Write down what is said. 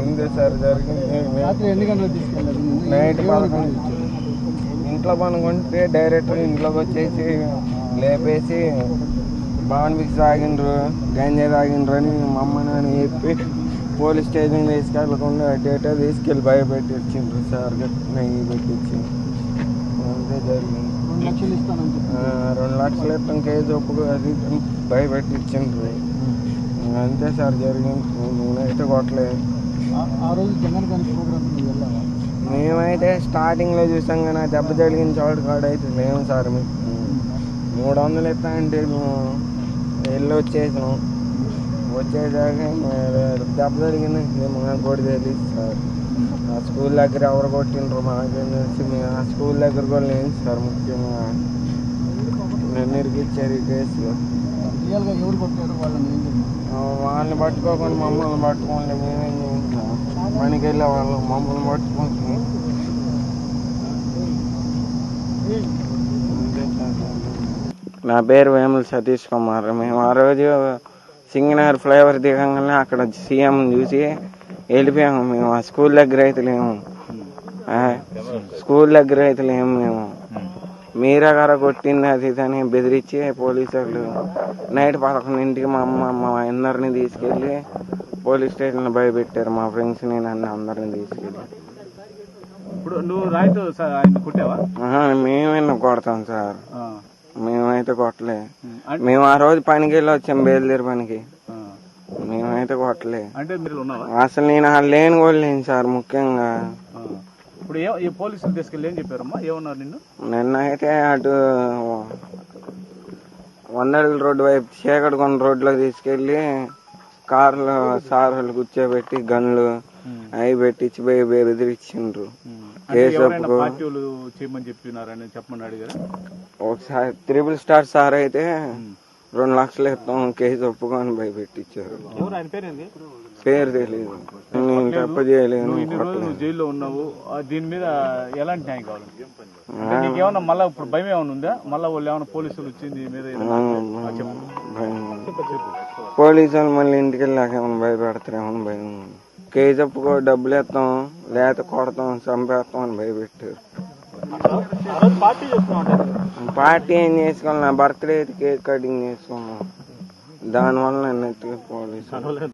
ఏంది సార్ జరిగింది? రాత్రి ఎన్ని గంటలకు తీసుకెళ్ళారు? నైట్ 11 ఇంట్లో పనుకుంటే డైరెక్ట్ ఇంట్లోకి వచ్చేసి లేపేసి బాన్ బిక్స్ తాగిండ్రు, గంజా తాగిండ్రు అని మా అమ్మ నాన్న చెప్పి పోలీస్ స్టేషన్ తీసుకెళ్ళకుండా డేటా తీసుకెళ్ళి భయపెట్టించిండ్రు సార్. నెయ్యి పెట్టించి అంతే జరిగింది. 2 లక్షలు ఇస్తానని చెప్పి 2 లక్షలు ఇస్తాం కేసు ఒప్పుకు అది భయపెట్టించిండ్రు. అంతే సార్ జరిగింది. నేనైతే కొట్టలేదు. ఆ రోజు జగన్ గారి ప్రోగ్రామ్ వెళ్ళావా? మేమైతే స్టార్టింగ్లో చూసాం కానీ దెబ్బ జరిగిన చోటు కాడ అయితే లేము సార్. మీకు 300 ఇస్తా అంటే మేము వెళ్ళి వచ్చేసాం. వచ్చేసాక దెబ్బ జరిగింది మాకు కూడా తెలియదు సార్. ఆ స్కూల్ దగ్గర ఎవరు కొట్టిండ్రు మాకేం తెలిసి మేము ఆ స్కూల్ దగ్గర కూడా లేదు సార్. ముఖ్యంగా నన్ను ఇరికిచ్చారు ఈ కేసులో. రియల్గా ఎవరు కొట్టారు వాళ్ళని ఏం చెప్పారు? వాళ్ళని పట్టుకోకుండా మమ్మల్ని పట్టుకోండి, మేమేం చేస్తాం? పనికి వెళ్ళే వాళ్ళు మమ్మల్ని పట్టుకుంటాం. నా పేరు వేముల సతీష్ కుమార్. మేము ఆ రోజు సింగనగర్ ఫ్లైఓవర్ దిగంగానే అక్కడ సీఎం చూసి వెళ్ళిపోయాము. మేము ఆ స్కూల్ దగ్గర అయితే లేము. మేము మీరా గారు కొట్టింది అది అని బెదిరించి పోలీసు వాళ్ళు నైట్ 11ంటికి మా అమ్మ మా అందరినీ తీసుకెళ్ళి పోలీస్ స్టేషన్లో భయపెట్టారు. మా ఫ్రెండ్స్ని నన్ను అందరినీ తీసుకెళ్ళి. ఇప్పుడు నువ్వు రాయితో కొట్టావా? మేమైనా కొడతాం సార్. మేమైతే కొట్టలే. మేము ఆ రోజు పనికి వెళ్ళి వచ్చాం, బయలుదేరి పనికి. మేమైతే కొట్టలే. అసలు నేను లేని కూడా లేను సార్. ముఖ్యంగా ఇప్పుడు పోలీసులు తీసుకెళ్ళి ఏం చెప్పారమ్మా? ఏమన్నారు నిన్ను? నిన్న అయితే అటు 100 అడుగుల రోడ్డు వైపు చీకటికొండ రోడ్లోకి తీసుకెళ్ళి కార్లో సార్ వాళ్ళు కూర్చోబెట్టి గన్లు అవి పెట్టించి బెదిరించిండ్రు. ఒకసారి 3 స్టార్ సార్ అయితే 2 లక్షలు ఇస్తాం కేసు ఒప్పుకొని భయపెట్టించారు. పేరు తెలియదు. నేను తప్ప చేయలేదు. జైల్లో ఉన్నావు, దీని మీద ఎలాంటి న్యాయం కావాలి? నీకేమన్నా మళ్ళీ ఇప్పుడు భయం ఏమైనా ఉందా? మళ్ళీ వాళ్ళు ఏమైనా పోలీసులు వచ్చింది మీద పోలీసు వాళ్ళు మళ్ళీ ఇంటికి వెళ్ళాక ఏమైనా భయపెడతారేమో భయం. కేసు ఒప్పుకో డబ్బులు ఇస్తాం లేక కొడతాం చంపేస్తాం అని భయపెట్టారు. పార్టీ ఏం చేసుకోవాలి? నా బర్త్డే అయితే కేక్ కటింగ్ చేసుకున్నాం. దానివల్ల నన్ను పోలీసు